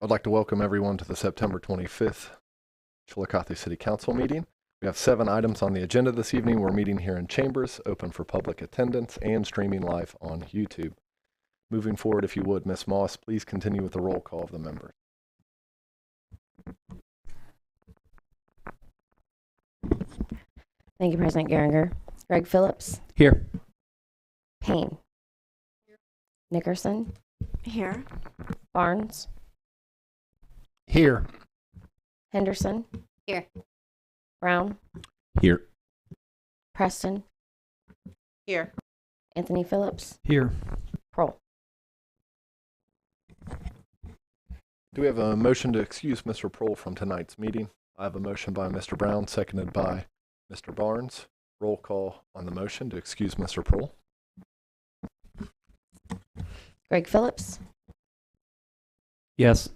I'd like to welcome everyone to the September 25th Chiillicothe City Council meeting. We have 7 items on the agenda this evening. We're meeting here in chambers, open for public attendance, and streaming live on YouTube. Moving forward, if you would, Ms. Moss, please continue with the roll call of the members. Thank you, President Geringer. Greg Phillips. Here. Payne. Nickerson. Here. Barnes. Here. Henderson. Here. Brown. Here. Preston. Here. Anthony Phillips. Here. Prohl. Do we have a motion to excuse Mr. Prohl from tonight's meeting? I have a motion by Mr. Brown, seconded by Mr. Barnes. Roll call on the motion to excuse Mr. Prohl. Greg Phillips. Yes.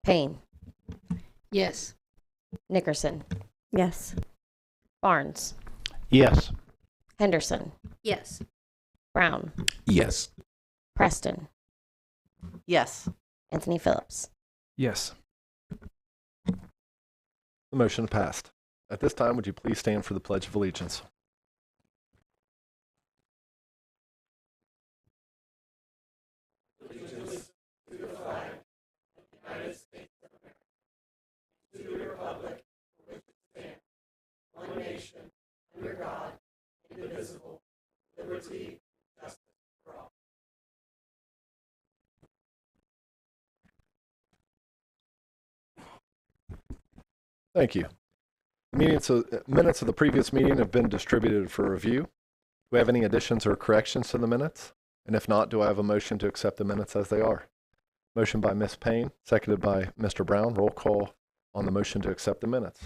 Payne. Yes. Nickerson. Yes. Barnes. Yes. Henderson. Yes. Brown. Yes. Preston. Yes. Anthony Phillips. Yes. The motion passed. At this time, would you please stand for the Pledge of Allegiance? Allegiance to the flag of the United States of America, to the republic for which it stands, one nation, under God, indivisible, liberty, and justice for all. Thank you. The minutes of the previous meeting have been distributed for review. Do we have any additions or corrections to the minutes? And if not, do I have a motion to accept the minutes as they are? Motion by Ms. Payne, seconded by Mr. Brown. Roll call on the motion to accept the minutes.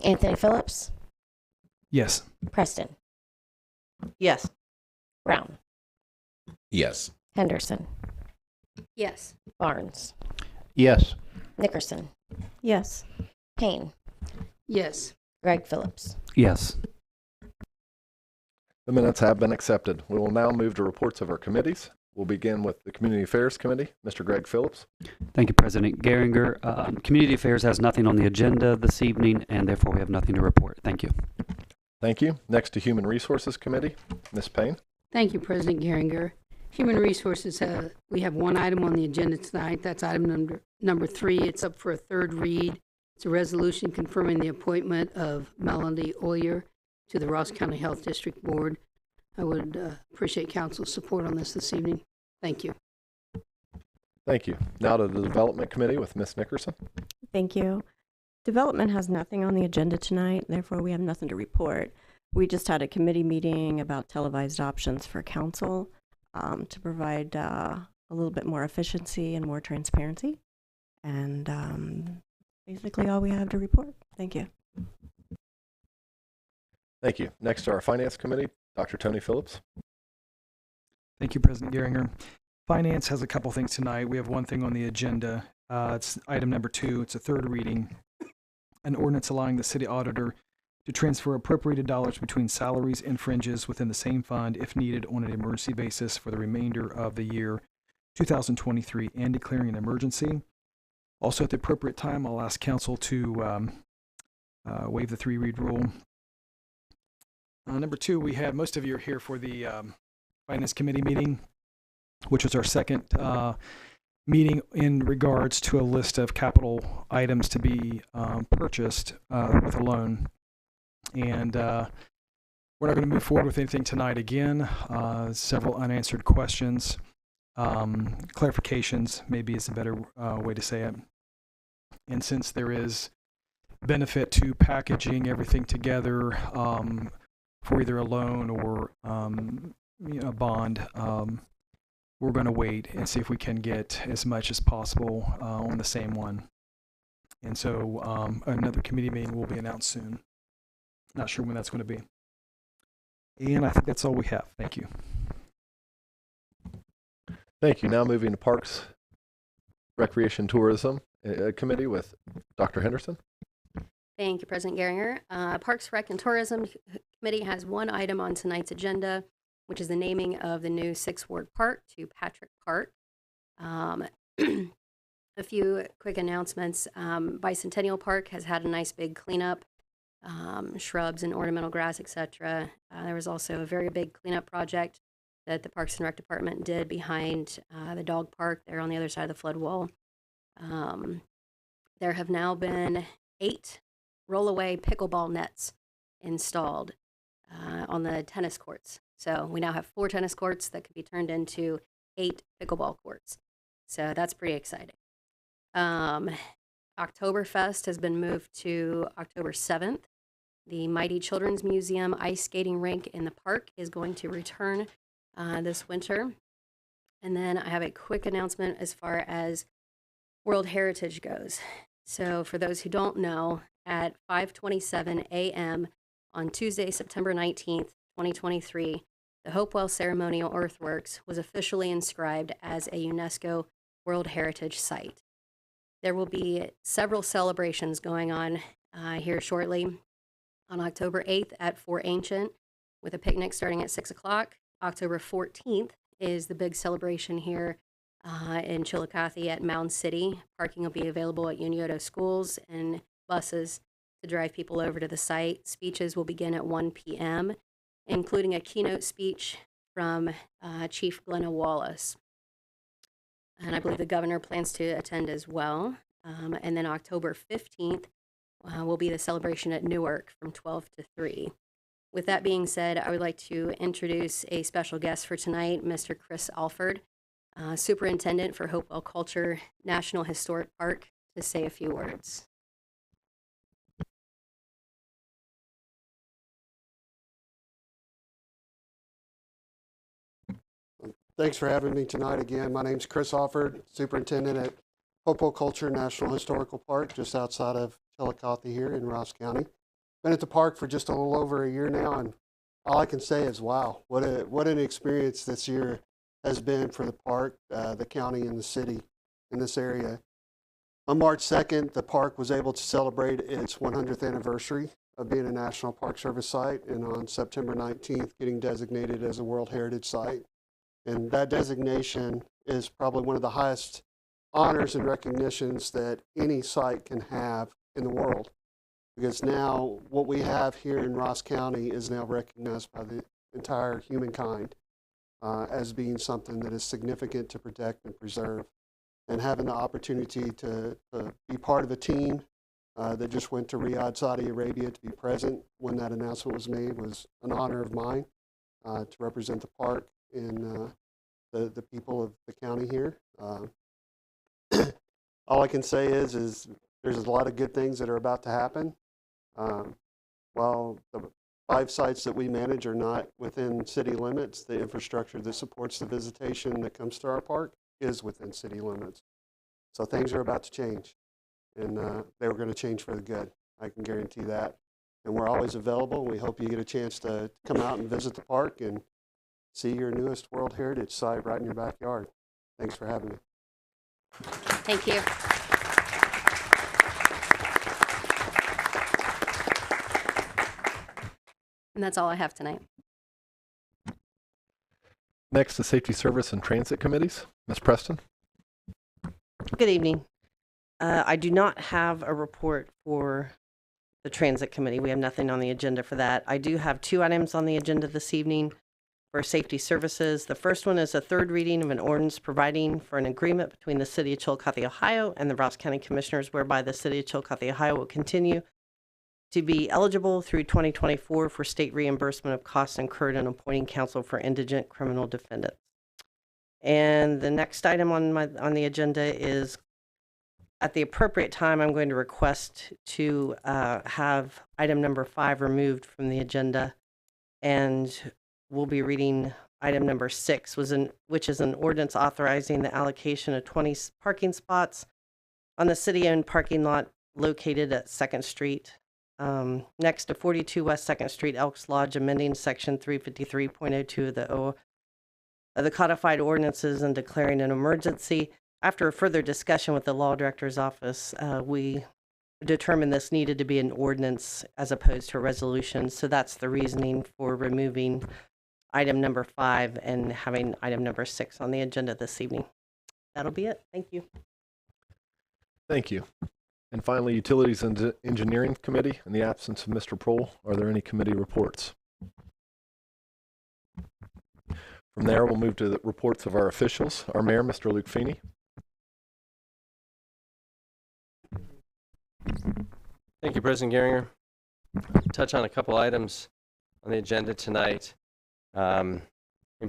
Anthony Phillips. Yes. Preston. Yes. Brown. Yes. Henderson. Yes. Barnes. Yes. Nickerson. Yes. Payne. Yes. Greg Phillips. Yes. The minutes have been accepted. We will now move to reports of our committees. We'll begin with the Community Affairs Committee. Mr. Greg Phillips. Thank you, President Geringer. Community Affairs has nothing on the agenda this evening, and therefore we have nothing to report. Thank you. Thank you. Next to Human Resources Committee, Ms. Payne. Thank you, President Geringer. Human Resources, we have one item on the agenda tonight. That's item number 3. It's up for a third read. It's a resolution confirming the appointment of Melody Oyer to the Ross County Health District Board. I would appreciate council's support on this evening. Thank you. Thank you. Now to the Development Committee with Ms. Nickerson. Thank you. Development has nothing on the agenda tonight, therefore we have nothing to report. We just had a committee meeting about televised options for council to provide a little bit more efficiency and more transparency. And basically all we have to report. Thank you. Thank you. Next to our Finance Committee, Dr. Tony Phillips. Thank you, President Geringer. Finance has a couple things tonight. We have one thing on the agenda. It's item number 2. It's a third reading. An ordinance allowing the city auditor to transfer appropriated dollars between salaries and fringes within the same fund if needed on an emergency basis for the remainder of the year 2023 and declaring an emergency. Also, at the appropriate time, I'll ask council to waive the 3-read rule. Number 2, we have, most of you are here for the Finance Committee meeting, which was our second meeting in regards to a list of capital items to be purchased with a loan. And we're not going to move forward with anything tonight again. Several unanswered questions, clarifications maybe is a better way to say it. And since there is benefit to packaging everything together for either a loan or a bond, we're going to wait and see if we can get as much as possible on the same one. And so another committee meeting will be announced soon. Not sure when that's going to be. And I think that's all we have. Thank you. Thank you. Now moving to Parks, Recreation, Tourism Committee with Dr. Henderson. Thank you, President Geringer. Parks, Rec, and Tourism Committee has one item on tonight's agenda, which is the naming of the new 6th Ward Park to Patrick Park. A few quick announcements. Bicentennial Park has had a nice big cleanup, shrubs and ornamental grass, etc. There was also a very big cleanup project that the Parks and Rec Department did behind the dog park there on the other side of the flood wall. There have now been 8 rollaway pickleball nets installed on the tennis courts. So we now have 4 tennis courts that could be turned into 8 pickleball courts. So that's pretty exciting. Oktoberfest has been moved to October 7th. The Mighty Children's Museum ice skating rink in the park is going to return this winter. And then I have a quick announcement as far as World Heritage goes. So for those who don't know, at 5:27 a.m. on Tuesday, September 19th, 2023, the Hopewell Ceremonial Earthworks was officially inscribed as a UNESCO World Heritage Site. There will be several celebrations going on here shortly. On October 8th at Fort Ancient, with a picnic starting at 6 o'clock. October 14th is the big celebration here in Chiillicothe at Mound City. Parking will be available at Unioto schools and buses to drive people over to the site. Speeches will begin at 1 p.m., including a keynote speech from Chief Glenna Wallace. And I believe the governor plans to attend as well. And then October 15th will be the celebration at Newark from 12 to 3. With that being said, I would like to introduce a special guest for tonight, Mr. Chris Alford, Superintendent for Hopewell Culture National Historic Park, to say a few words. Thanks for having me tonight again. My name's Chris Alford, Superintendent at Hopewell Culture National Historical Park, just outside of Chiillicothe here in Ross County. Been at the park for just a little over a year now, and all I can say is, wow, what an experience this year has been for the park, the county, and the city in this area. On March 2nd, the park was able to celebrate its 100th anniversary of being a National Park Service site, and on September 19th, getting designated as a World Heritage Site. And that designation is probably one of the highest honors and recognitions that any site can have in the world. Because now what we have here in Ross County is now recognized by the entire humankind as being something that is significant to protect and preserve. And having the opportunity to be part of a team that just went to Riyadh, Saudi Arabia, to be present when that announcement was made was an honor of mine to represent the park and the people of the county here. All I can say is there's a lot of good things that are about to happen. While the 5 sites that we manage are not within city limits, the infrastructure that supports the visitation that comes to our park is within city limits. So things are about to change, and they were going to change for the good. I can guarantee that. And we're always available. We hope you get a chance to come out and visit the park and see your newest World Heritage Site right in your backyard. Thanks for having me. Thank you. And that's all I have tonight. Next, the Safety Service and Transit Committees. Ms. Preston? Good evening. I do not have a report for the Transit Committee. We have nothing on the agenda for that. I do have 2 items on the agenda this evening for Safety Services. The first one is a 3rd reading of an ordinance providing for an agreement between the City of Chiillicothe, Ohio and the Ross County Commissioners, whereby the City of Chiillicothe, Ohio will continue to be eligible through 2024 for state reimbursement of costs incurred in appointing counsel for indigent criminal defendants. And the next item on the agenda is, at the appropriate time, I'm going to request to have item number 5 removed from the agenda, and we'll be reading item number 6, which is an ordinance authorizing the allocation of 20 parking spots on the city-owned parking lot located at 2nd Street. Next to 42 West 2nd Street, Elks Lodge, amending section 353.02 of the codified ordinances and declaring an emergency. After a further discussion with the law director's office, we determined this needed to be an ordinance as opposed to a resolution. So that's the reasoning for removing item number 5 and having item number 6 on the agenda this evening. That'll be it. Thank you. Thank you. And finally, Utilities and Engineering Committee. In the absence of Mr. Prohl, are there any committee reports? From there, we'll move to the reports of our officials. Our mayor, Mr. Luke Feeney. Thank you, President Geringer. Touch on a couple items on the agenda tonight. In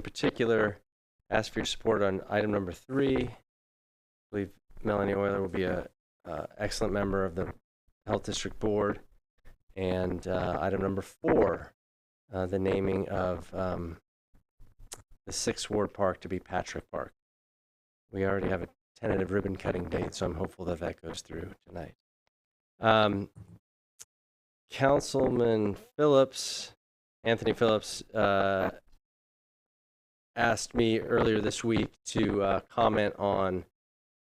particular, ask for your support on item number 3. I believe Melanie Euler will be an excellent member of the Health District Board. And item number 4, the naming of the 6th Ward Park to be Patrick Park. We already have a tentative ribbon cutting date, so I'm hopeful that that goes through tonight. Councilman Phillips, Anthony Phillips, asked me earlier this week to comment on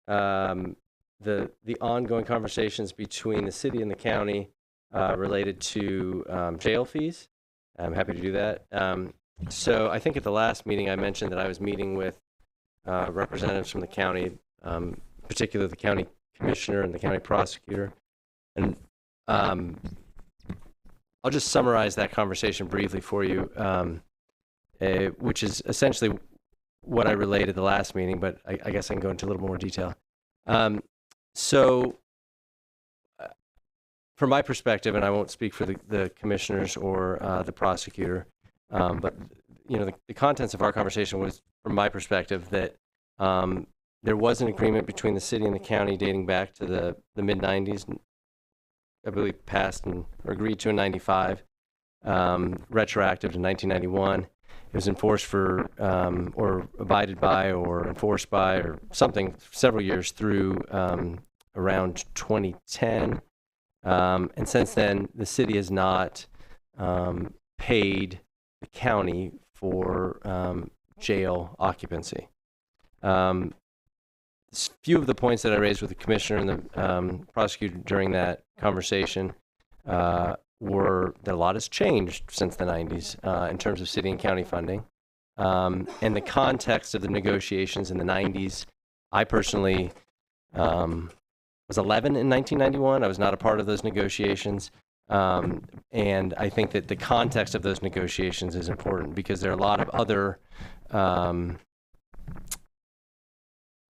the ongoing conversations between the city and the county related to jail fees. I'm happy to do that. So I think at the last meeting I mentioned that I was meeting with representatives from the county, particularly the county commissioner and the county prosecutor. And I'll just summarize that conversation briefly for you, which is essentially what I relayed at the last meeting, but I guess I can go into a little more detail. So from my perspective, and I won't speak for the commissioners or the prosecutor, but you know, the contents of our conversation was, from my perspective, that there was an agreement between the city and the county dating back to the mid-90s, I believe passed and agreed to in 95, retroactive to 1991. It was enforced for, or abided by, or enforced by, or something several years through around 2010. And since then, the city has not paid the county for jail occupancy. Few of the points that I raised with the commissioner and the prosecutor during that conversation were that a lot has changed since the 90s in terms of city and county funding. And the context of the negotiations in the 90s, I personally was 11 in 1991. I was not a part of those negotiations. And I think that the context of those negotiations is important because there are a lot of other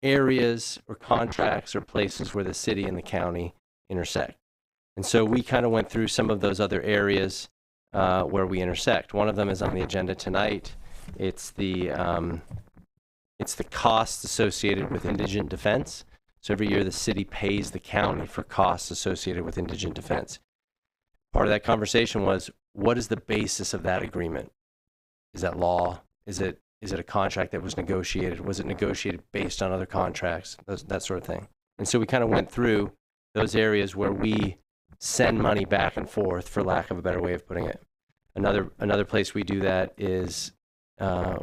areas or contracts or places where the city and the county intersect. And so we kind of went through some of those other areas where we intersect. One of them is on the agenda tonight. It's the costs associated with indigent defense. So every year the city pays the county for costs associated with indigent defense. Part of that conversation was, what is the basis of that agreement? Is that law? Is it a contract that was negotiated? Was it negotiated based on other contracts? That sort of thing. And so we kind of went through those areas where we send money back and forth, for lack of a better way of putting it. Another place we do that is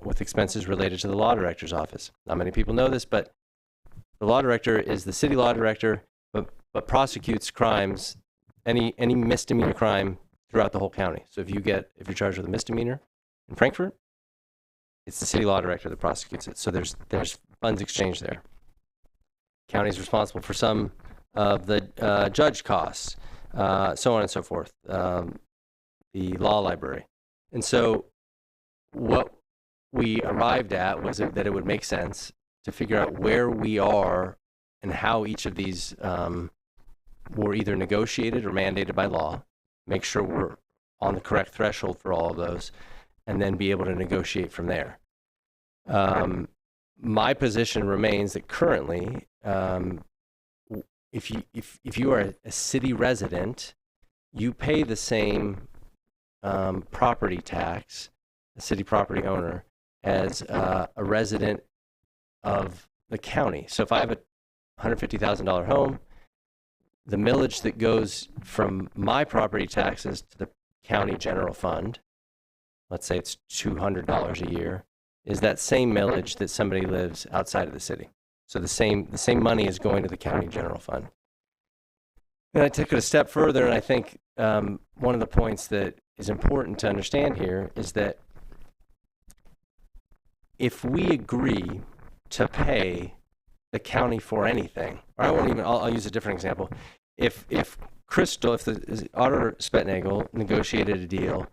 with expenses related to the law director's office. Not many people know this, but the law director is the city law director, but prosecutes crimes, any misdemeanor crime throughout the whole county. So if you're charged with a misdemeanor in Frankfurt, it's the city law director that prosecutes it. So there's funds exchanged there. County is responsible for some of the judge costs, so on and so forth, the law library. And so what we arrived at was that it would make sense to figure out where we are and how each of these were either negotiated or mandated by law, make sure we're on the correct threshold for all of those, and then be able to negotiate from there. My position remains that currently, if you are a city resident, you pay the same property tax, a city property owner, as a resident of the county. So if I have a $150,000 home, the millage that goes from my property taxes to the county general fund, let's say it's $200 a year, is that same millage that somebody lives outside of the city. So the same money is going to the county general fund. And I took it a step further, and I think one of the points that is important to understand here is that if we agree to pay the county for anything. Or I won't even, I'll use a different example. If Crystal, if the Auditor Spetnagel negotiated a deal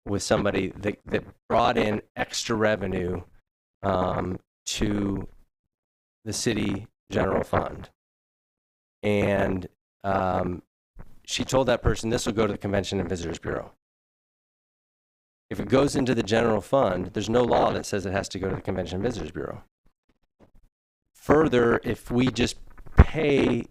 with somebody that brought in extra revenue to the city general fund, and she told that person, this will go to the Convention and Visitors Bureau. If it goes into the general fund, there's no law that says it has to go to the Convention and Visitors Bureau. Further, if we just pay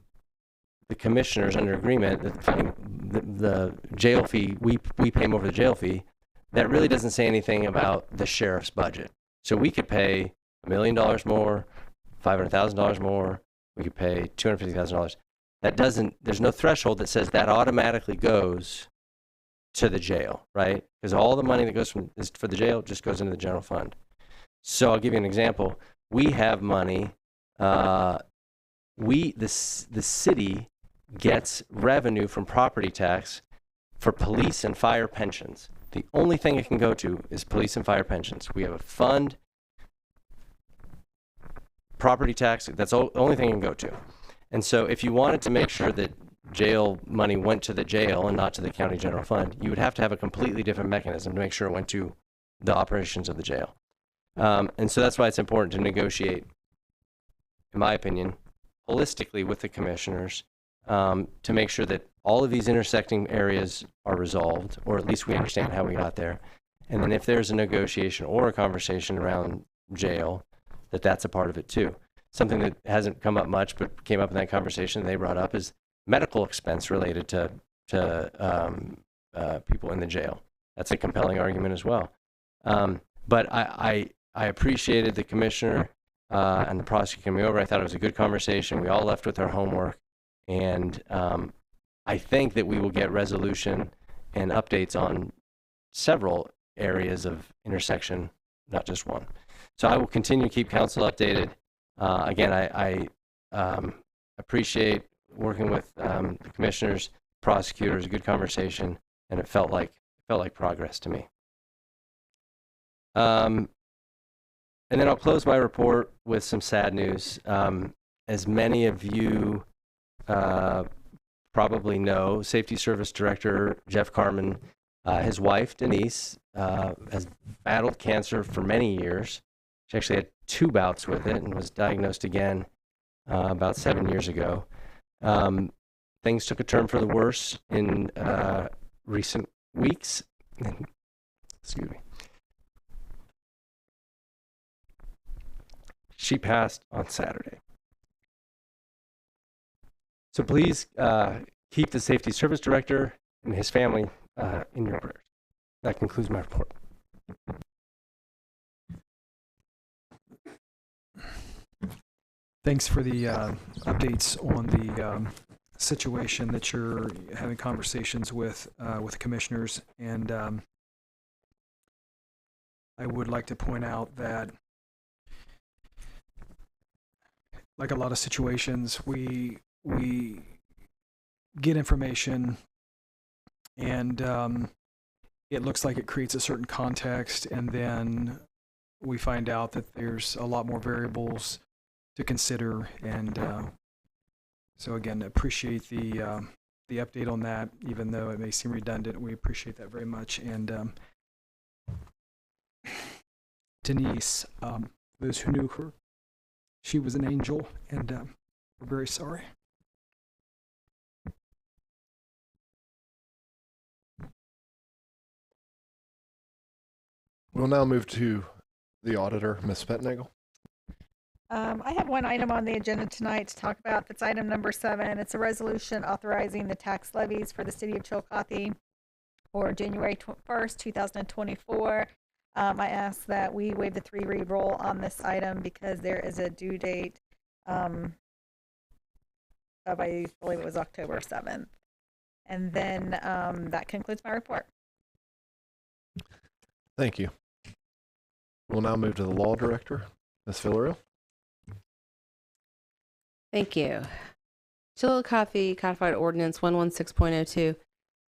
the commissioners under agreement, the jail fee, we pay them over the jail fee, that really doesn't say anything about the sheriff's budget. So we could pay $1 million more, $500,000 more, we could pay $250,000. That doesn't, there's no threshold that says that automatically goes to the jail, right? Because all the money that goes for the jail just goes into the general fund. So I'll give you an example. We have money, the city gets revenue from property tax for police and fire pensions. The only thing it can go to is police and fire pensions. We have a fund, property tax, that's the only thing it can go to. And so if you wanted to make sure that jail money went to the jail and not to the county general fund, you would have to have a completely different mechanism to make sure it went to the operations of the jail. And so that's why it's important to negotiate, in my opinion, holistically with the commissioners to make sure that all of these intersecting areas are resolved, or at least we understand how we got there. And then if there's a negotiation or a conversation around jail, that's a part of it too. Something that hasn't come up much, but came up in that conversation they brought up is medical expense related to people in the jail. That's a compelling argument as well. But I appreciated the commissioner and the prosecutor coming over. I thought it was a good conversation. We all left with our homework. And I think that we will get resolution and updates on several areas of intersection, not just one. So I will continue to keep council updated. Again, I appreciate working with the commissioners, prosecutors, a good conversation, and it felt like progress to me. And then I'll close my report with some sad news. As many of you probably know, Safety Service Director Jeff Carmen, his wife Denise, has battled cancer for many years. She actually had 2 bouts with it and was diagnosed again about 7 years ago. Things took a turn for the worse in recent weeks. Excuse me. She passed on Saturday. So please keep the Safety Service Director and his family in your prayers. That concludes my report. Thanks for the updates on the situation that you're having conversations with commissioners. And I would like to point out that, like a lot of situations, we get information and it looks like it creates a certain context, and then we find out that there's a lot more variables to consider. And so again, appreciate the update on that, even though it may seem redundant. We appreciate that very much. And Denise, those who knew her, she was an angel, and we're very sorry. We'll now move to the auditor, Ms. Spetnagel. I have one item on the agenda tonight to talk about. That's item number 7. It's a resolution authorizing the tax levies for the city of Chiillicothe for January 1st, 2024. I ask that we waive the 3-read roll on this item because there is a due date of, I believe it was October 7th. And then that concludes my report. Thank you. We'll now move to the law director, Ms. Villarreal. Thank you. Chiillicothe Codified Ordinance 116.02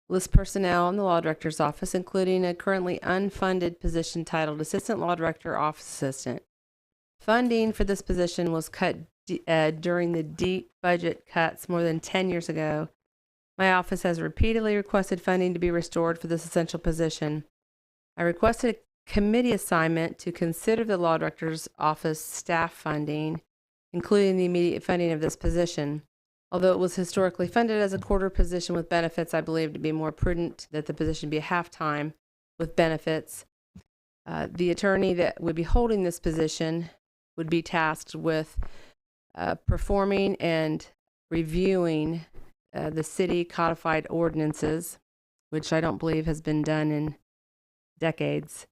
lists personnel in the law director's office, including a currently unfunded position titled Assistant Law Director Office Assistant. Funding for this position was cut during the deep budget cuts more than 10 years ago, my office has repeatedly requested funding to be restored for this essential position. I requested a committee assignment to consider the law director's office staff funding, including the immediate funding of this position. Although it was historically funded as a quarter position with benefits, I believe it to be more prudent that the position be a half-time with benefits. The attorney that would be holding this position would be tasked with performing and reviewing the city codified ordinances, which I don't believe has been done in decades.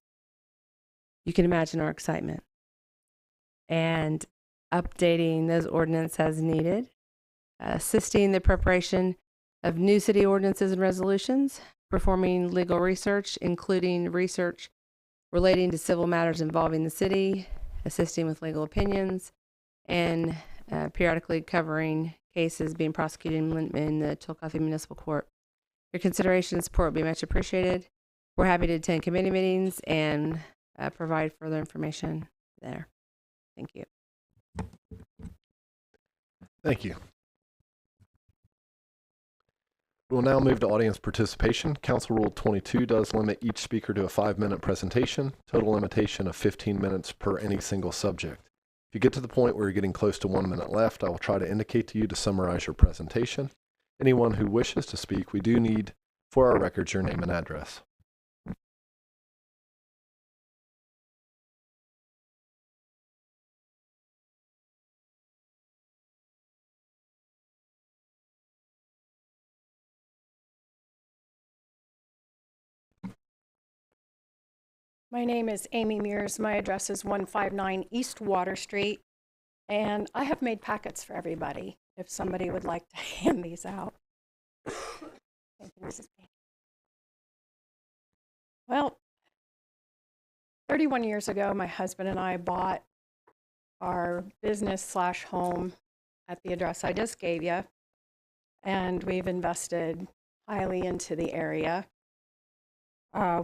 You can imagine our excitement. And updating those ordinances as needed, assisting the preparation of new city ordinances and resolutions, performing legal research, including research relating to civil matters involving the city, assisting with legal opinions, and periodically covering cases being prosecuted in the Chiillicothe Municipal Court. Your consideration and support will be much appreciated. We're happy to attend committee meetings and provide further information there. Thank you. Thank you. We'll now move to audience participation. Council Rule 22 does limit each speaker to a 5-minute presentation, total limitation of 15 minutes per any single subject. If you get to the point where you're getting close to 1 minute left, I will try to indicate to you to summarize your presentation. Anyone who wishes to speak, we do need, for our records, your name and address. My name is Amy Mears. My address is 159 East Water Street, and I have made packets for everybody if somebody would like to hand these out. Thank you, Mrs. Payne. Well, 31 years ago, my husband and I bought our business/home at the address I just gave you, and we've invested highly into the area.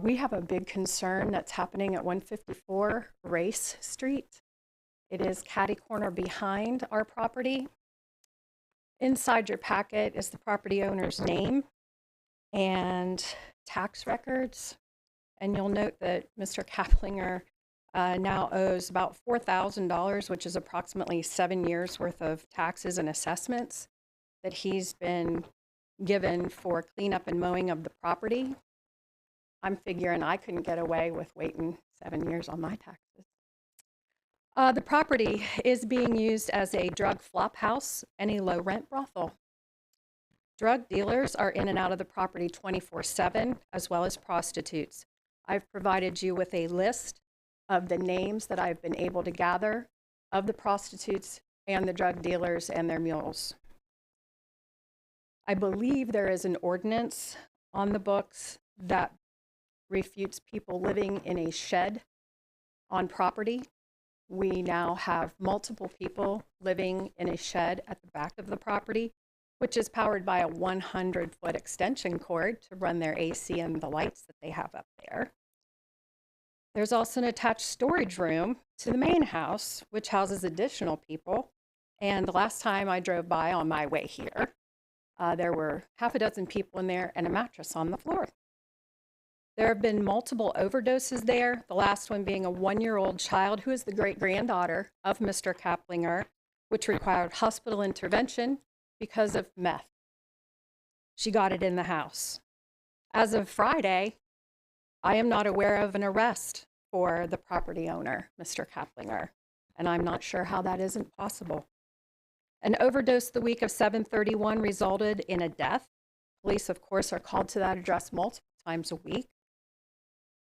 We have a big concern that's happening at 154 Race Street. It is catty corner behind our property. Inside your packet is the property owner's name and tax records. And you'll note that Mr. Kaplinger now owes about $4,000, which is approximately 7 years worth of taxes and assessments that he's been given for cleanup and mowing of the property. I'm figuring I couldn't get away with waiting 7 years on my taxes. The property is being used as a drug flop house and a low rent brothel. Drug dealers are in and out of the property 24/7, as well as prostitutes. I've provided you with a list of the names that I've been able to gather of the prostitutes and the drug dealers and their mules. I believe there is an ordinance on the books that refutes people living in a shed on property. We now have multiple people living in a shed at the back of the property, which is powered by a 100-foot extension cord to run their AC and the lights that they have up there. There's also an attached storage room to the main house, which houses additional people. And the last time I drove by on my way here, there were half a dozen people in there and a mattress on the floor. There have been multiple overdoses there, the last one being a 1-year-old child who is the great-granddaughter of Mr. Kaplinger, which required hospital intervention because of meth. She got it in the house. As of Friday, I am not aware of an arrest for the property owner, Mr. Kaplinger, and I'm not sure how that isn't possible. An overdose the week of 7/31 resulted in a death. Police, of course, are called to that address multiple times a week.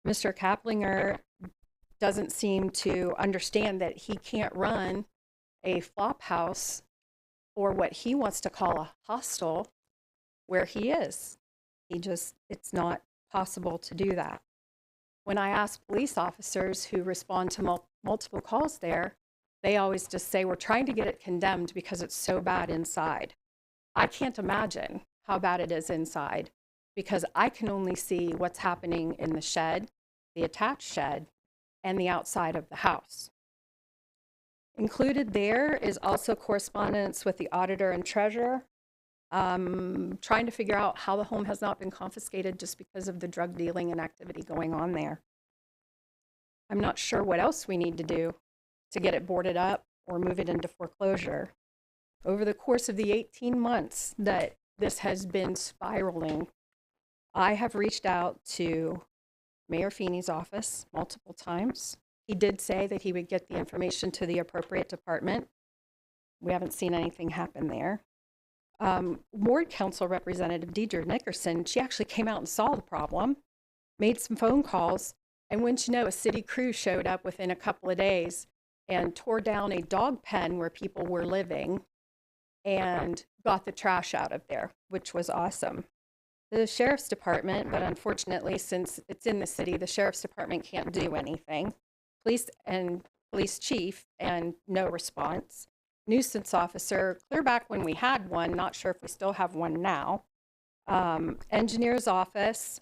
Mr. Kaplinger doesn't seem to understand that he can't run a flop house or what he wants to call a hostel where he is. It's not possible to do that. When I ask police officers who respond to multiple calls there, they always just say, we're trying to get it condemned because it's so bad inside. I can't imagine how bad it is inside because I can only see what's happening in the shed, the attached shed, and the outside of the house. Included there is also correspondence with the auditor and treasurer, trying to figure out how the home has not been confiscated just because of the drug dealing and activity going on there. I'm not sure what else we need to do to get it boarded up or move it into foreclosure. Over the course of the 18 months that this has been spiraling, I have reached out to Mayor Feeney's office multiple times. He did say that he would get the information to the appropriate department. We haven't seen anything happen there. Ward Council Representative Deidre Nickerson, she actually came out and saw the problem, made some phone calls, and wouldn't you know, a city crew showed up within a couple of days and tore down a dog pen where people were living and got the trash out of there, which was awesome. The sheriff's department, but unfortunately, since it's in the city, the sheriff's department can't do anything. Police chief, and no response. Nuisance officer, clear back when we had one, not sure if we still have one now. Engineer's office,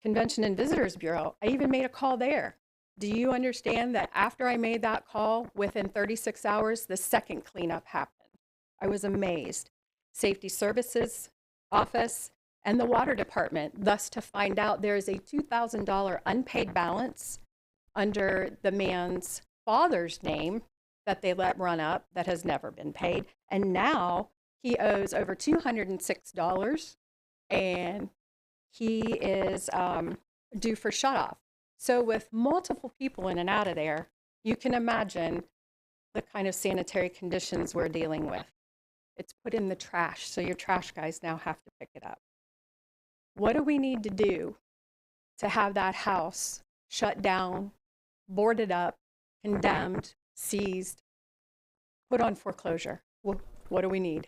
Convention and Visitors Bureau, I even made a call there. Do you understand that after I made that call, within 36 hours, the second cleanup happened? I was amazed. Safety Services Office and the Water Department, thus to find out there is a $2,000 unpaid balance under the man's father's name that they let run up that has never been paid. And now he owes over $206 and he is due for shut off. So with multiple people in and out of there, you can imagine the kind of sanitary conditions we're dealing with. It's put in the trash, so your trash guys now have to pick it up. What do we need to do to have that house shut down, boarded up, condemned, seized, put on foreclosure? What do we need?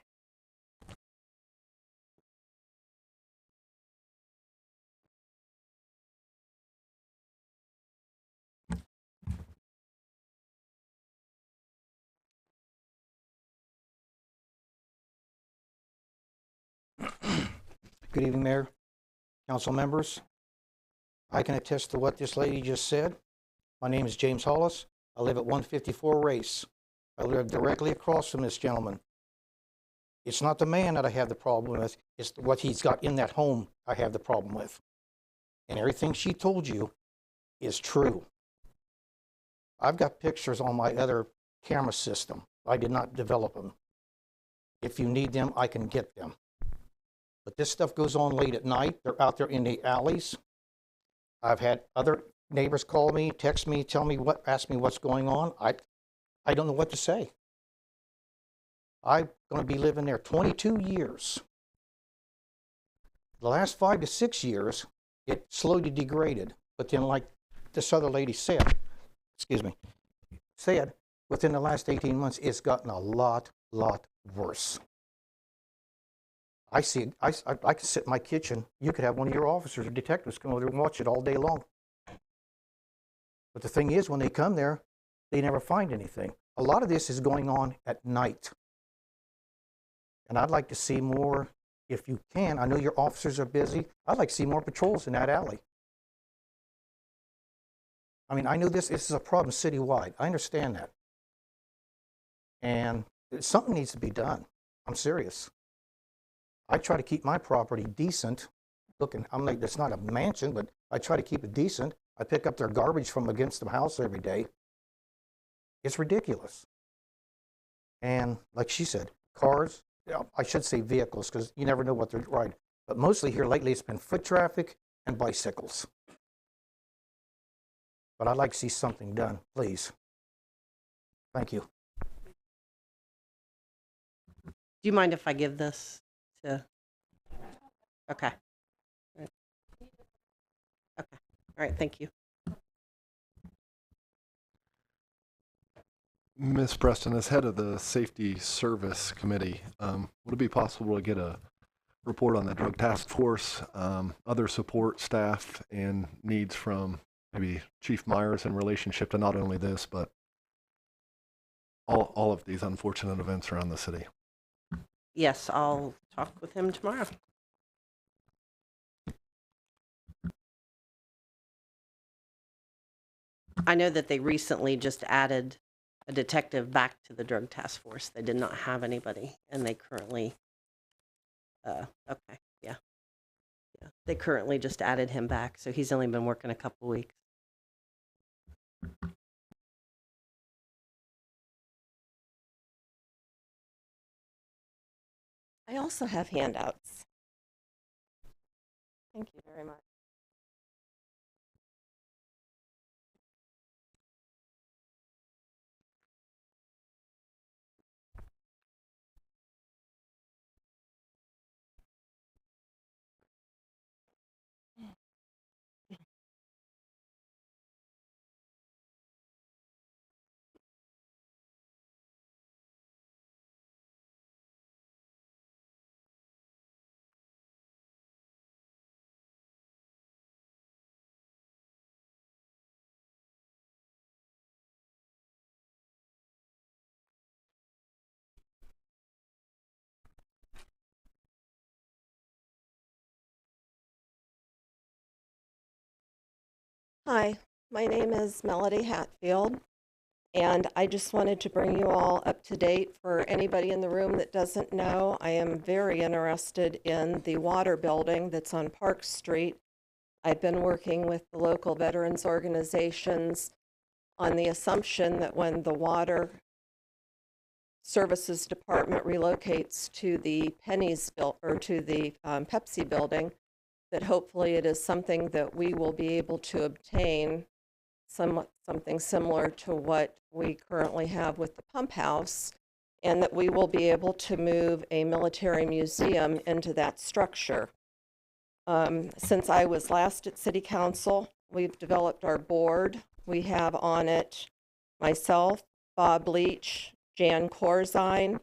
Good evening, Mayor, council members. I can attest to what this lady just said. My name is James Hollis. I live at 154 Race. I live directly across from this gentleman. It's not the man that I have the problem with, it's what he's got in that home I have the problem with. And everything she told you is true. I've got pictures on my other camera system. I did not develop them. If you need them, I can get them. But this stuff goes on late at night. They're out there in the alleys. I've had other neighbors call me, text me, ask me what's going on. I don't know what to say. I'm going to be living there 22 years. The last 5 to 6 years, it slowly degraded. But then, like this other lady said, within the last 18 months, it's gotten a lot worse. I see. I can sit in my kitchen. You could have one of your officers or detectives come over there and watch it all day long. But the thing is, when they come there, they never find anything. A lot of this is going on at night. And I'd like to see more, if you can. I know your officers are busy. I'd like to see more patrols in that alley. I mean, I know this is a problem citywide. I understand that. And something needs to be done. I'm serious. I try to keep my property decent. It's not a mansion, but I try to keep it decent. I pick up their garbage from against the house every day. It's ridiculous. And like she said, cars, I should say vehicles, because you never know what they're riding. But mostly here lately, it's been foot traffic and bicycles. But I'd like to see something done, please. Thank you. Do you mind if I give this to? Okay. Okay. All right. Thank you. Ms. Preston, as head of the Safety Service Committee, would it be possible to get a report on the drug task force, other support staff, and needs from maybe Chief Myers in relationship to not only this, but all of these unfortunate events around the city? Yes, I'll talk with him tomorrow. I know that they recently just added a detective back to the drug task force. They did not have anybody, and they currently, okay, yeah. They currently just added him back, so he's only been working a couple weeks. I also have handouts. Thank you very much. Hi, my name is Melody Hatfield, and I just wanted to bring you all up to date. For anybody in the room that doesn't know, I am very interested in the water building that's on Park Street. I've been working with the local veterans organizations on the assumption that when the Water Services Department relocates to the Pepsi building, that hopefully it is something that we will be able to obtain something similar to what we currently have with the pump house, and that we will be able to move a military museum into that structure. Since I was last at City Council, we've developed our board. We have on it myself, Bob Leach, Jan Corzine,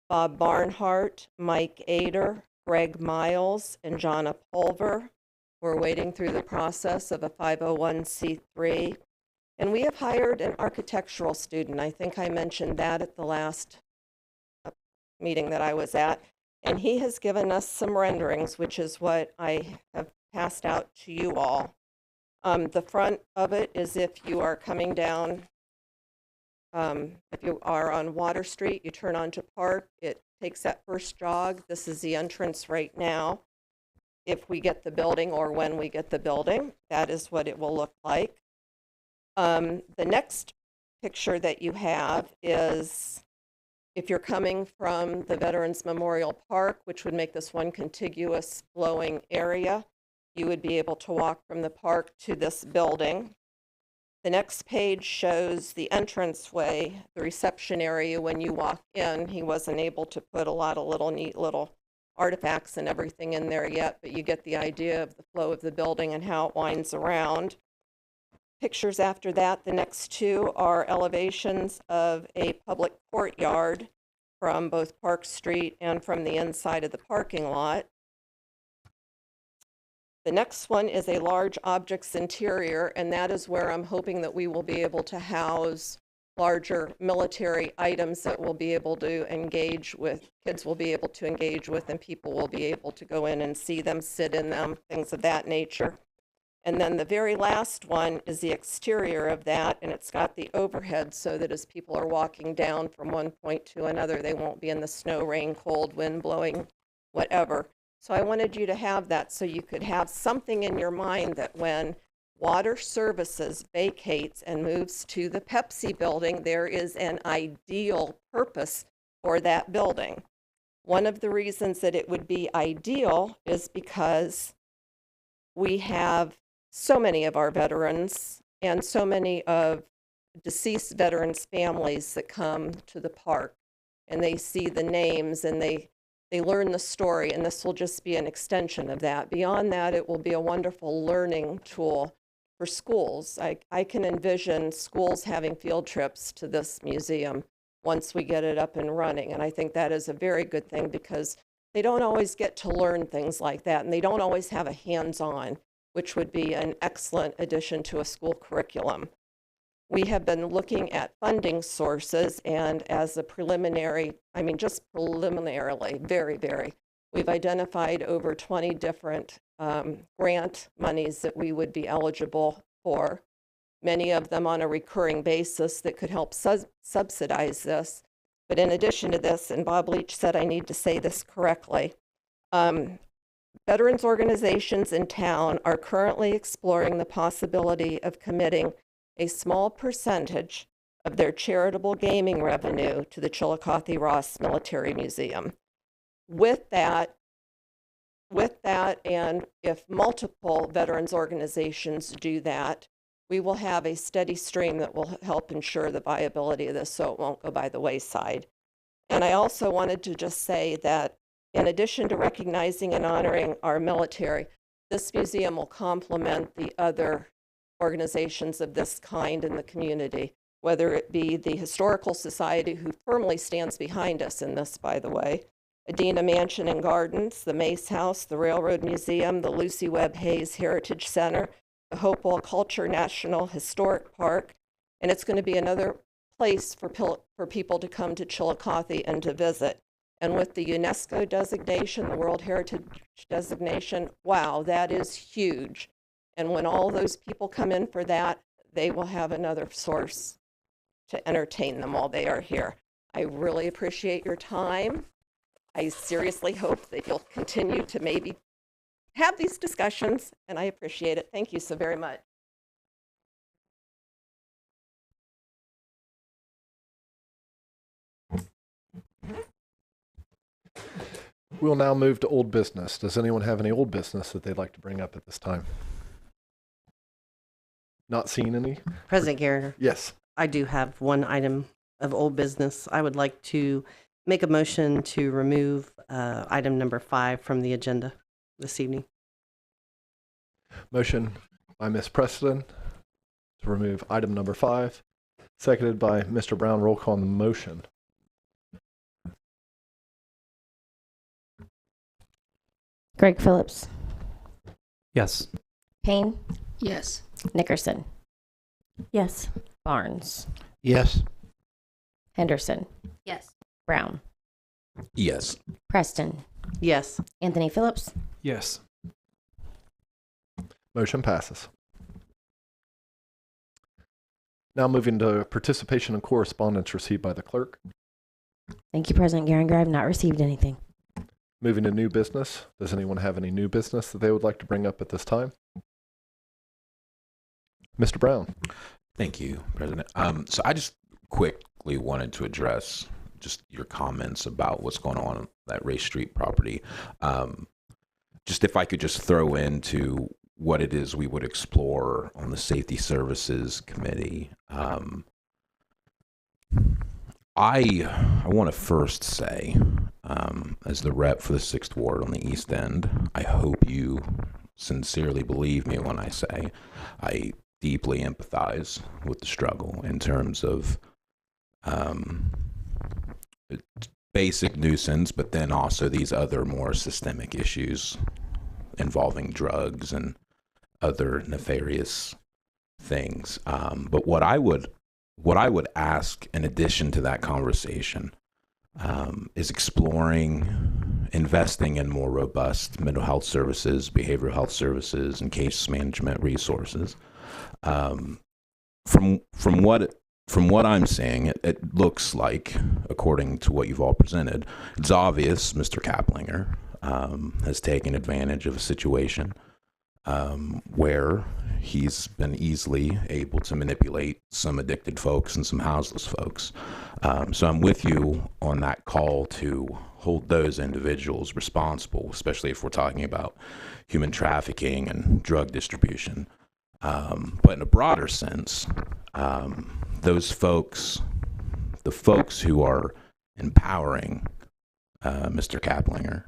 Bob Barnhart, Mike Ader, Greg Miles, and Jonna Pulver. We're waiting through the process of a 501c3. And we have hired an architectural student. I think I mentioned that at the last meeting that I was at. And he has given us some renderings, which is what I have passed out to you all. The front of it is if you are coming down, if you are on Water Street, you turn onto Park, it takes that first jog. This is the entrance right now. If we get the building, or when we get the building, that is what it will look like. The next picture that you have is if you're coming from the Veterans Memorial Park, which would make this one contiguous flowing area, you would be able to walk from the park to this building. The next page shows the entranceway, the reception area when you walk in. He wasn't able to put a lot of neat little artifacts and everything in there yet, but you get the idea of the flow of the building and how it winds around. Pictures after that, the next two are elevations of a public courtyard from both Park Street and from the inside of the parking lot. The next one is a large objects interior, and that is where I'm hoping that we will be able to house larger military items that we'll be able to engage with, kids will be able to engage with, and people will be able to go in and see them, sit in them, things of that nature. And then the very last one is the exterior of that, and it's got the overhead so that as people are walking down from one point to another, they won't be in the snow, rain, cold, wind blowing, whatever. So I wanted you to have that so you could have something in your mind that when Water Services vacates and moves to the Pepsi building, there is an ideal purpose for that building. One of the reasons that it would be ideal is because we have so many of our veterans and so many of deceased veterans' families that come to the park, and they see the names and they learn the story, and this will just be an extension of that. Beyond that, it will be a wonderful learning tool for schools. I can envision schools having field trips to this museum once we get it up and running, and I think that is a very good thing because they don't always get to learn things like that, and they don't always have a hands-on, which would be an excellent addition to a school curriculum. We have been looking at funding sources, and as a preliminary, just preliminarily, we've identified over 20 different grant monies that we would be eligible for. many of them on a recurring basis that could help subsidize this. But in addition to this, and Bob Leach said I need to say this correctly, veterans organizations in town are currently exploring the possibility of committing a small percentage of their charitable gaming revenue to the Chiillicothe Ross Military Museum. With that, and if multiple veterans organizations do that, we will have a steady stream that will help ensure the viability of this so it won't go by the wayside. And I also wanted to just say that in addition to recognizing and honoring our military, this museum will complement the other organizations of this kind in the community, whether it be the Historical Society, who firmly stands behind us in this, by the way, Adena Mansion and Gardens, the Mace House, the Railroad Museum, the Lucy Webb Hayes Heritage Center, the Hopewell Culture National Historic Park, and it's going to be another place for people to come to Chiillicothe and to visit. And with the UNESCO designation, the World Heritage designation, wow, that is huge. And when all those people come in for that, they will have another source to entertain them while they are here. I really appreciate your time. I seriously hope that you'll continue to maybe have these discussions, and I appreciate it. Thank you so very much. We'll now move to old business. Does anyone have any old business that they'd like to bring up at this time? Not seeing any? President Geringer, Yes. I do have one item of old business. I would like to make a motion to remove item number 5 from the agenda this evening. Motion by Ms. Preston to remove item number 5, seconded by Mr. Brown. Roll call on the motion. Greg Phillips, Yes. Payne, Yes. Nickerson, Yes. Barnes, Yes. Henderson, Yes. Brown, Yes. Preston, Yes. Anthony Phillips, Yes. Motion passes. Now moving to participation and correspondence received by the clerk. Thank you, President Geringer. I have not received anything. Moving to new business. Does anyone have any new business that they would like to bring up at this time? Mr. Brown. Thank you, President. So I just quickly wanted to address just your comments about what's going on that Race Street property. Just if I could just throw into what it is we would explore on the Safety Services Committee. I want to first say, as the rep for the 6th Ward on the East End, I hope you sincerely believe me when I say I deeply empathize with the struggle in terms of basic nuisance, but then also these other more systemic issues involving drugs and other nefarious things. But what I would ask in addition to that conversation is exploring investing in more robust mental health services, behavioral health services, and case management resources. From what I'm seeing, it looks like, according to what you've all presented, it's obvious Mr. Kaplinger has taken advantage of a situation where he's been easily able to manipulate some addicted folks and some houseless folks. So I'm with you on that call to hold those individuals responsible, especially if we're talking about human trafficking and drug distribution. But in a broader sense, those folks, the folks who are empowering Mr. Kaplinger,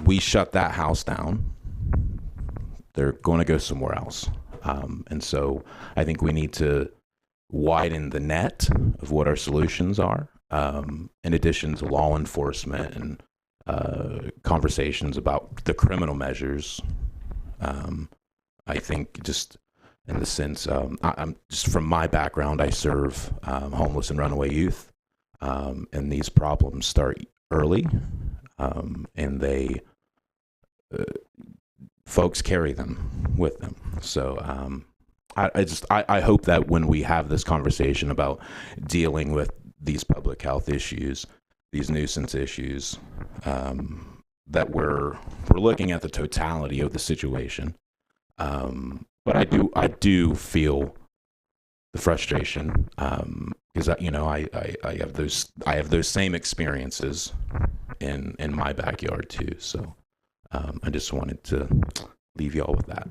we shut that house down. They're going to go somewhere else. And so I think we need to widen the net of what our solutions are, in addition to law enforcement and conversations about the criminal measures. I think just in the sense, I'm just from my background, I serve homeless and runaway youth, and these problems start early, and they folks carry them with them. So I hope that when we have this conversation about dealing with these public health issues, these nuisance issues, that we're looking at the totality of the situation. But I do feel the frustration, because I have those same experiences in my backyard too. So I just wanted to leave y'all with that.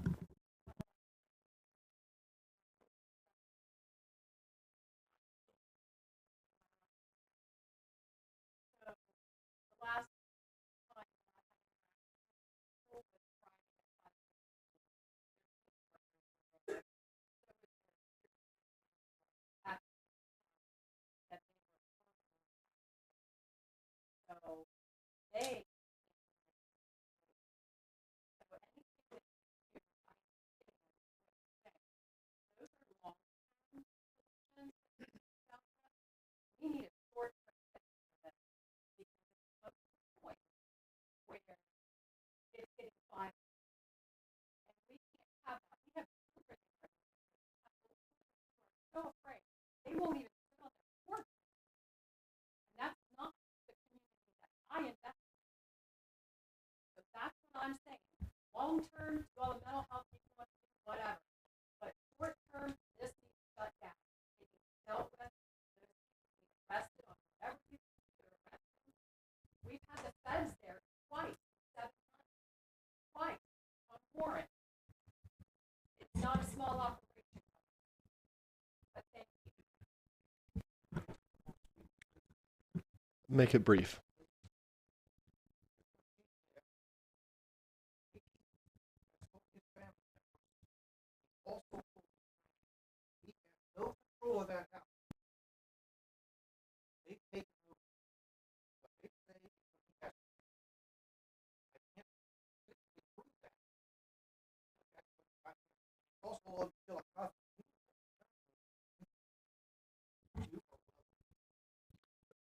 Make it brief.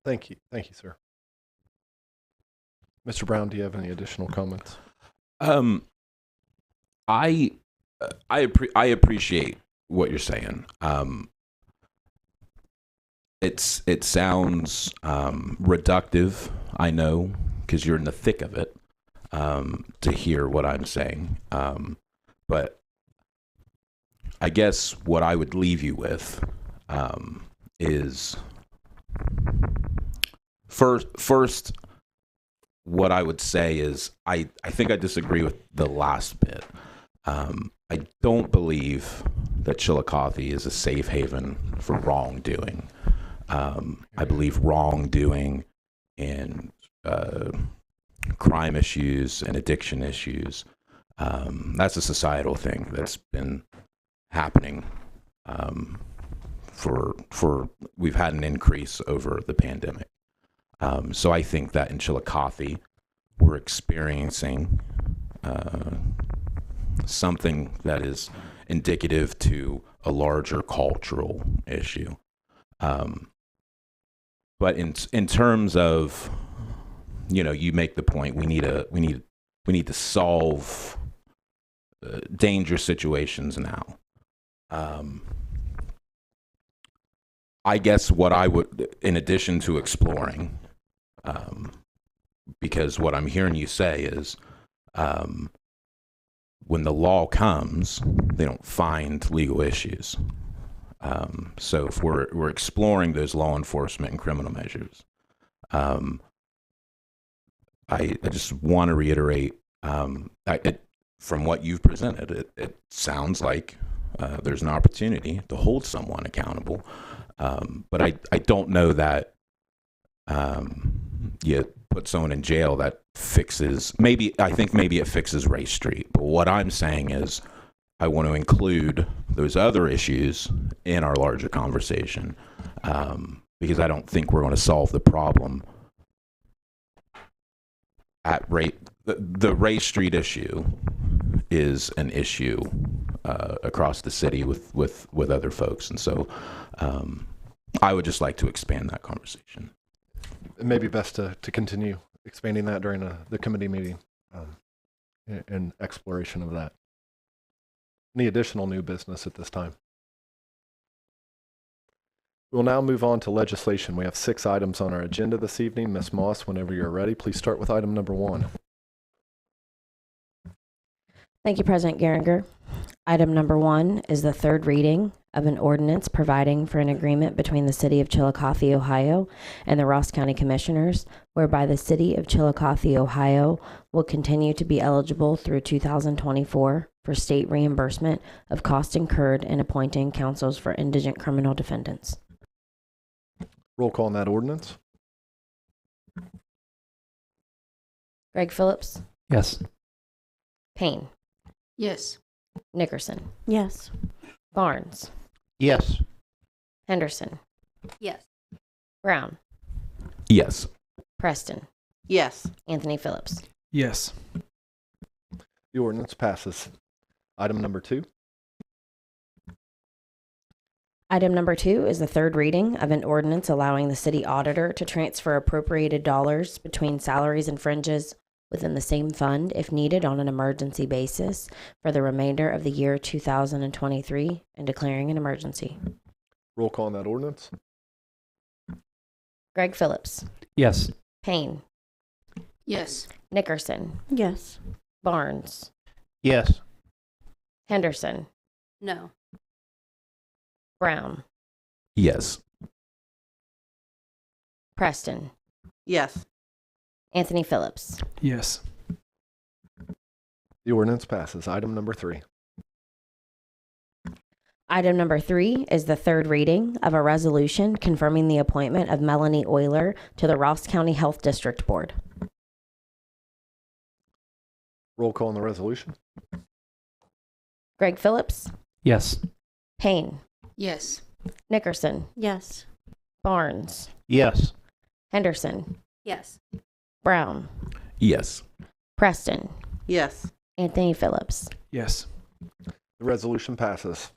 Thank you, sir. Mr. Brown, do you have any additional comments? I appreciate what you're saying. It sounds reductive, I know, because you're in the thick of it, to hear what I'm saying. But I guess what I would leave you with is first, what I would say is I think I disagree with the last bit. I don't believe that Chiillicothe is a safe haven for wrongdoing. I believe wrongdoing in crime issues and addiction issues, that's a societal thing that's been happening we've had an increase over the pandemic. So I think that in Chiillicothe, we're experiencing something that is indicative to a larger cultural issue. But in terms of, you make the point, we need to solve dangerous situations now. I guess what I would, in addition to exploring, because what I'm hearing you say is, when the law comes, they don't find legal issues. So if we're exploring those law enforcement and criminal measures, I just want to reiterate, from what you've presented, it sounds like there's an opportunity to hold someone accountable. But I don't know that you put someone in jail that fixes, I think maybe it fixes Race Street. But what I'm saying is I want to include those other issues in our larger conversation, because I don't think we're going to solve the problem at the Race Street issue is an issue across the city with other folks. And so I would just like to expand that conversation. It may be best to continue expanding that during the committee meeting. and exploration of that. Any additional new business at this time? We'll now move on to legislation. We have 6 items on our agenda this evening. Ms. Moss, whenever you're ready, please start with item number 1. Thank you, President Geringer. Item number 1 is the third reading of an ordinance providing for an agreement between the City of Chiillicothe, Ohio, and the Ross County Commissioners, whereby the City of Chiillicothe, Ohio, will continue to be eligible through 2024 for state reimbursement of costs incurred in appointing counsels for indigent criminal defendants. Roll call on that ordinance. Greg Phillips, Yes. Payne, Yes. Nickerson, Yes. Barnes, Yes. Henderson, Yes. Brown, Yes. Preston, Yes. Anthony Phillips. Yes. The ordinance passes. Item number 2. Item number 2 is the third reading of an ordinance allowing the city auditor to transfer appropriated dollars between salaries and fringes within the same fund if needed on an emergency basis for the remainder of the year 2023 and declaring an emergency. Roll call on that ordinance. Greg Phillips, Yes. Payne, Yes. Nickerson, Yes. Barnes, Yes. Henderson, No. Brown, Yes. Preston, Yes. Anthony Phillips. Yes. The ordinance passes. Item number 3. Item number 3 is the third reading of a resolution confirming the appointment of Melanie Euler to the Ross County Health District Board. Roll call on the resolution. Greg Phillips, Yes. Payne, Yes. Nickerson, Yes. Barnes, Yes. Henderson, Yes. Brown, Yes. Preston, Yes. Anthony Phillips. Yes. The resolution passes.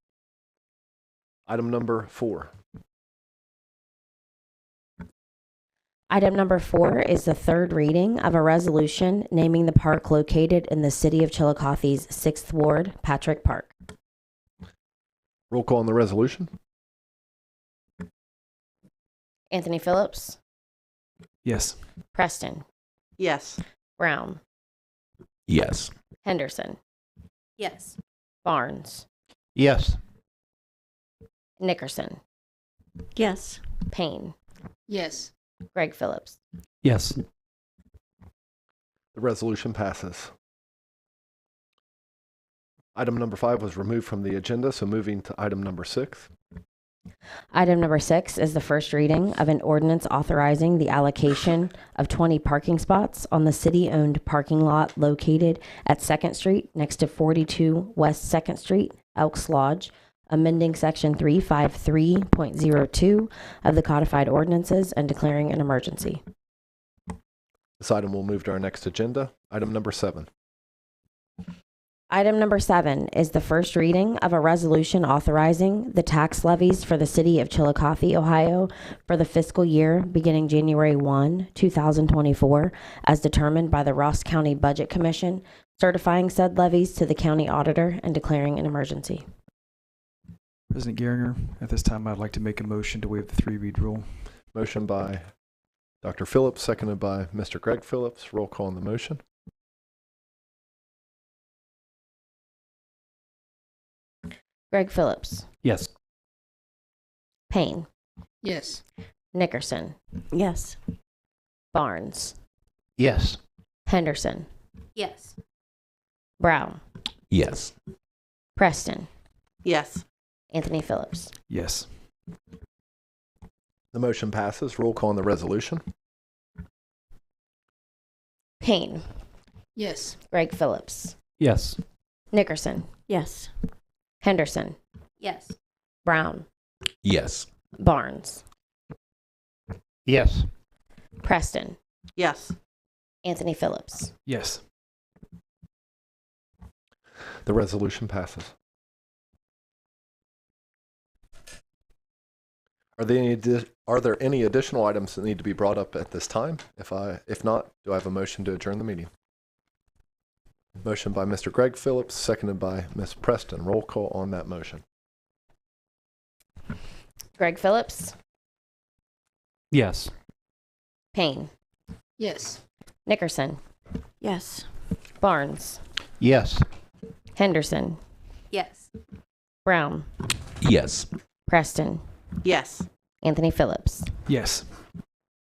Item number 4. Item number 4 is the third reading of a resolution naming the park located in the City of Chiillicothe's 6th Ward, Patrick Park. Roll call on the resolution. Anthony Phillips, Yes. Preston, Yes. Brown, Yes. Henderson, Yes. Barnes, Yes. Nickerson, Yes. Payne, Yes. Greg Phillips. Yes. The resolution passes. Item number 5 was removed from the agenda, so moving to item number 6. Item number 6 is the first reading of an ordinance authorizing the allocation of 20 parking spots on the city-owned parking lot located at 2nd Street next to 42 West 2nd Street, Elks Lodge, amending Section 353.02 of the codified ordinances and declaring an emergency. This item will move to our next agenda. Item number 7. Item number 7 is the first reading of a resolution authorizing the tax levies for the City of Chiillicothe, Ohio for the fiscal year beginning January 1, 2024, as determined by the Ross County Budget Commission, certifying said levies to the county auditor and declaring an emergency. President Geringer, at this time, I'd like to make a motion to waive the 3-read rule. Motion by Dr. Phillips, seconded by Mr. Greg Phillips. Roll call on the motion. Greg Phillips, Yes. Payne, Yes. Nickerson, Yes. Barnes, Yes. Henderson, Yes. Brown, Yes. Preston, Yes. Anthony Phillips. Yes. The motion passes. Roll call on the resolution. Payne, Yes. Greg Phillips, Yes. Nickerson, Yes. Henderson, Yes. Brown, Yes. Barnes, Yes. Preston, Yes. Anthony Phillips. Yes. The resolution passes. Are there any additional items that need to be brought up at this time? If not, do I have a motion to adjourn the meeting? Motion by Mr. Greg Phillips, seconded by Ms. Preston. Roll call on that motion. Greg Phillips, Yes. Payne, Yes. Nickerson, Yes. Barnes, Yes. Henderson, Yes. Brown, Yes. Preston, Yes. Anthony Phillips. Yes.